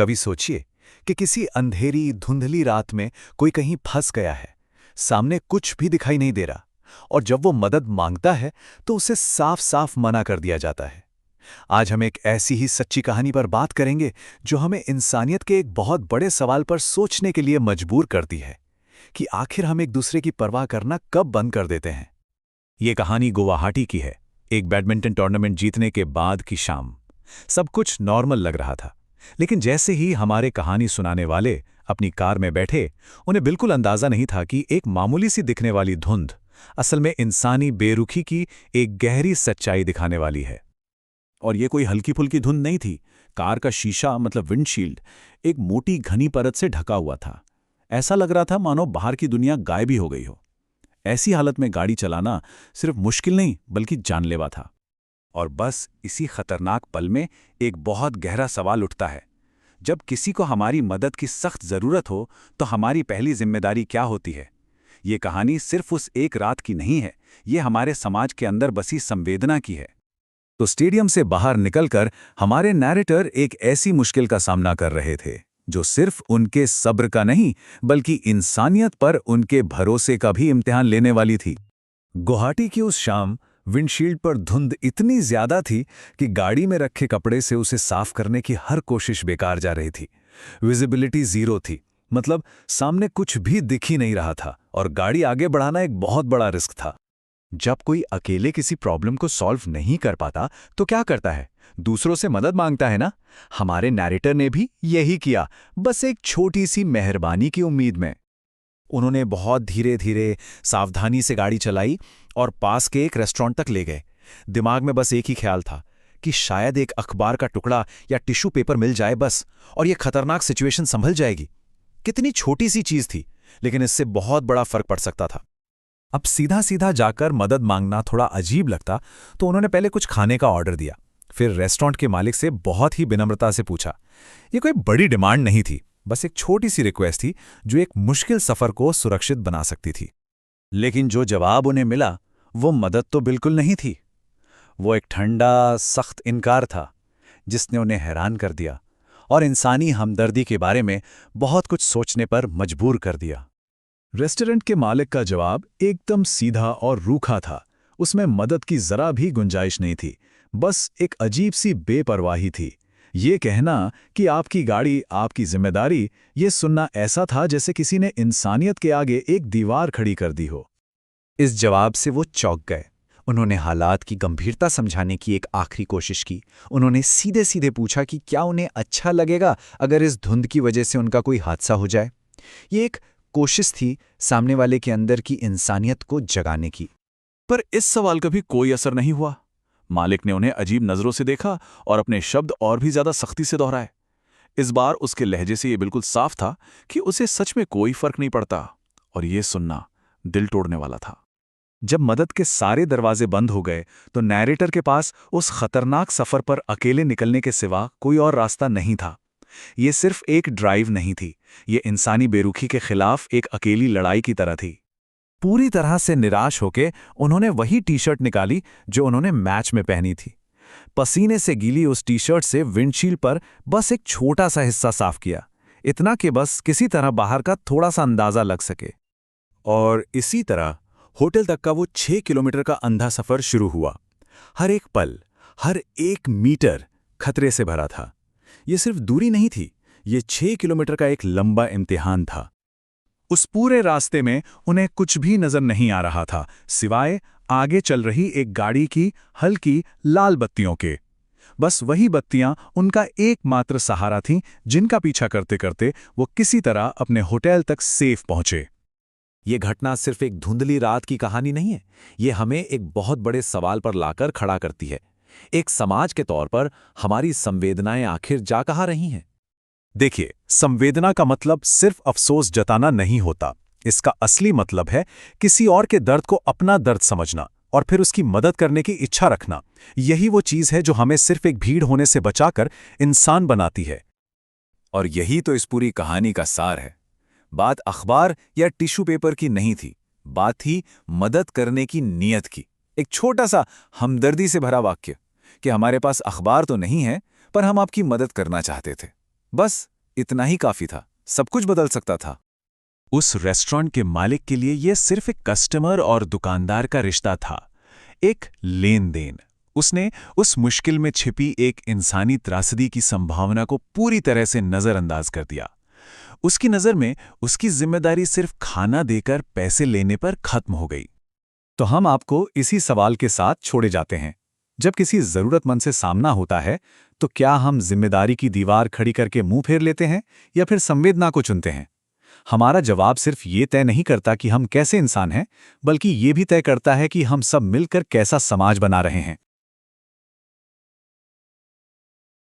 कभी सोचिए कि किसी अंधेरी धुंधली रात में कोई कहीं फंस गया है, सामने कुछ भी दिखाई नहीं दे रहा, और जब वो मदद मांगता है तो उसे साफ साफ मना कर दिया जाता है। आज हम एक ऐसी ही सच्ची कहानी पर बात करेंगे जो हमें इंसानियत के एक बहुत बड़े सवाल पर सोचने के लिए मजबूर करती है कि आखिर हम एक दूसरे की परवाह करना कब बंद कर देते हैं। ये कहानी गुवाहाटी की है। एक बैडमिंटन टूर्नामेंट जीतने के बाद की शाम। सब कुछ नॉर्मल लग रहा था, लेकिन जैसे ही हमारे कहानी सुनाने वाले अपनी कार में बैठे, उन्हें बिल्कुल अंदाजा नहीं था कि एक मामूली सी दिखने वाली धुंध असल में इंसानी बेरुखी की एक गहरी सच्चाई दिखाने वाली है। और ये कोई हल्की फुल्की धुंध नहीं थी। कार का शीशा मतलब विंडशील्ड एक मोटी घनी परत से ढका हुआ था। ऐसा लग रहा था मानो बाहर की दुनिया गायब ही हो गई हो। ऐसी हालत में गाड़ी चलाना सिर्फ मुश्किल नहीं बल्कि जानलेवा था। और बस इसी खतरनाक पल में एक बहुत गहरा सवाल उठता है। जब किसी को हमारी मदद की सख्त जरूरत हो तो हमारी पहली जिम्मेदारी क्या होती है? ये कहानी सिर्फ उस एक रात की नहीं है, ये हमारे समाज के अंदर बसी संवेदना की है। तो स्टेडियम से बाहर निकलकर हमारे नैरेटर एक ऐसी मुश्किल का सामना कर रहे थे जो सिर्फ उनके सब्र का नहीं बल्कि इंसानियत पर उनके भरोसे का भी इम्तिहान लेने वाली थी। गुवाहाटी की उस शाम विंडशील्ड पर धुंध इतनी ज्यादा थी कि गाड़ी में रखे कपड़े से उसे साफ करने की हर कोशिश बेकार जा रही थी। विजिबिलिटी जीरो थी, मतलब सामने कुछ भी दिख ही नहीं रहा था, और गाड़ी आगे बढ़ाना एक बहुत बड़ा रिस्क था। जब कोई अकेले किसी प्रॉब्लम को सॉल्व नहीं कर पाता तो क्या करता है? दूसरों से मदद मांगता है ना। हमारे नैरेटर ने भी यही किया, बस एक छोटी सी मेहरबानी की उम्मीद में। उन्होंने बहुत धीरे धीरे सावधानी से गाड़ी चलाई और पास के एक रेस्टोरेंट तक ले गए। दिमाग में बस एक ही ख्याल था कि शायद एक अखबार का टुकड़ा या टिश्यू पेपर मिल जाए बस, और यह खतरनाक सिचुएशन संभल जाएगी। कितनी छोटी सी चीज थी, लेकिन इससे बहुत बड़ा फर्क पड़ सकता था। अब सीधा सीधा जाकर मदद मांगना थोड़ा अजीब लगता, तो उन्होंने पहले कुछ खाने का ऑर्डर दिया। फिर रेस्टोरेंट के मालिक से बहुत ही विनम्रता से पूछा। ये कोई बड़ी डिमांड नहीं थी, बस एक छोटी सी रिक्वेस्ट थी जो एक मुश्किल सफर को सुरक्षित बना सकती थी। लेकिन जो जवाब उन्हें मिला वो मदद तो बिल्कुल नहीं थी। वो एक ठंडा सख्त इनकार था जिसने उन्हें हैरान कर दिया और इंसानी हमदर्दी के बारे में बहुत कुछ सोचने पर मजबूर कर दिया। रेस्टोरेंट के मालिक का जवाब एकदम सीधा और रूखा था। उसमें मदद की जरा भी गुंजाइश नहीं थी, बस एक अजीब सी बेपरवाही थी। ये कहना कि आपकी गाड़ी आपकी जिम्मेदारी, ये सुनना ऐसा था जैसे किसी ने इंसानियत के आगे एक दीवार खड़ी कर दी हो। इस जवाब से वो चौंक गए। उन्होंने हालात की गंभीरता समझाने की एक आखिरी कोशिश की। उन्होंने सीधे सीधे पूछा कि क्या उन्हें अच्छा लगेगा अगर इस धुंध की वजह से उनका कोई हादसा हो जाए। ये एक कोशिश थी सामने वाले के अंदर की इंसानियत को जगाने की। पर इस सवाल का भी कोई असर नहीं हुआ। मालिक ने उन्हें अजीब नजरों से देखा और अपने शब्द और भी ज्यादा सख्ती से दोहराए। इस बार उसके लहजे से यह बिल्कुल साफ था कि उसे सच में कोई फर्क नहीं पड़ता, और यह सुनना दिल तोड़ने वाला था। जब मदद के सारे दरवाजे बंद हो गए तो नैरेटर के पास उस खतरनाक सफर पर अकेले निकलने के सिवा कोई और रास्ता नहीं था। ये सिर्फ एक ड्राइव नहीं थी, ये इंसानी बेरुखी के खिलाफ एक अकेली लड़ाई की तरह थी। पूरी तरह से निराश होकर उन्होंने वही टी शर्ट निकाली जो उन्होंने मैच में पहनी थी। पसीने से गीली उस टी शर्ट से विंडशील्ड पर बस एक छोटा सा हिस्सा साफ किया, इतना कि बस किसी तरह बाहर का थोड़ा सा अंदाजा लग सके। और इसी तरह होटल तक का वो 6 किलोमीटर का अंधा सफर शुरू हुआ। हर एक पल, हर एक मीटर खतरे से भरा था। ये सिर्फ दूरी नहीं थी, ये 6 किलोमीटर का एक लंबा इम्तिहान था। उस पूरे रास्ते में उन्हें कुछ भी नजर नहीं आ रहा था सिवाय आगे चल रही एक गाड़ी की हल्की लाल बत्तियों के। बस वही बत्तियां उनका एकमात्र सहारा थीं, जिनका पीछा करते करते वो किसी तरह अपने होटल तक सेफ पहुंचे। ये घटना सिर्फ एक धुंधली रात की कहानी नहीं है, ये हमें एक बहुत बड़े सवाल पर लाकर खड़ा करती है। एक समाज के तौर पर हमारी संवेदनाएं आखिर जा कहाँ रही हैं? देखिए, संवेदना का मतलब सिर्फ अफसोस जताना नहीं होता। इसका असली मतलब है किसी और के दर्द को अपना दर्द समझना और फिर उसकी मदद करने की इच्छा रखना। यही वो चीज है जो हमें सिर्फ एक भीड़ होने से बचाकर इंसान बनाती है। और यही तो इस पूरी कहानी का सार है। बात अखबार या टिश्यू पेपर की नहीं थी, बात थी मदद करने की नीयत की। एक छोटा सा हमदर्दी से भरा वाक्य कि हमारे पास अखबार तो नहीं है, पर हम आपकी मदद करना चाहते थे। बस इतना ही काफी था, सब कुछ बदल सकता था। उस रेस्टोरेंट के मालिक के लिए यह सिर्फ एक कस्टमर और दुकानदार का रिश्ता था, एक लेन देन। उसने उस मुश्किल में छिपी एक इंसानी त्रासदी की संभावना को पूरी तरह से नजरअंदाज कर दिया। उसकी नजर में उसकी जिम्मेदारी सिर्फ खाना देकर पैसे लेने पर खत्म हो गई। तो हम आपको इसी सवाल के साथ छोड़े जाते हैं। जब किसी जरूरतमंद से सामना होता है तो क्या हम जिम्मेदारी की दीवार खड़ी करके मुंह फेर लेते हैं या फिर संवेदना को चुनते हैं? हमारा जवाब सिर्फ ये तय नहीं करता कि हम कैसे इंसान हैं, बल्कि ये भी तय करता है कि हम सब मिलकर कैसा समाज बना रहे हैं।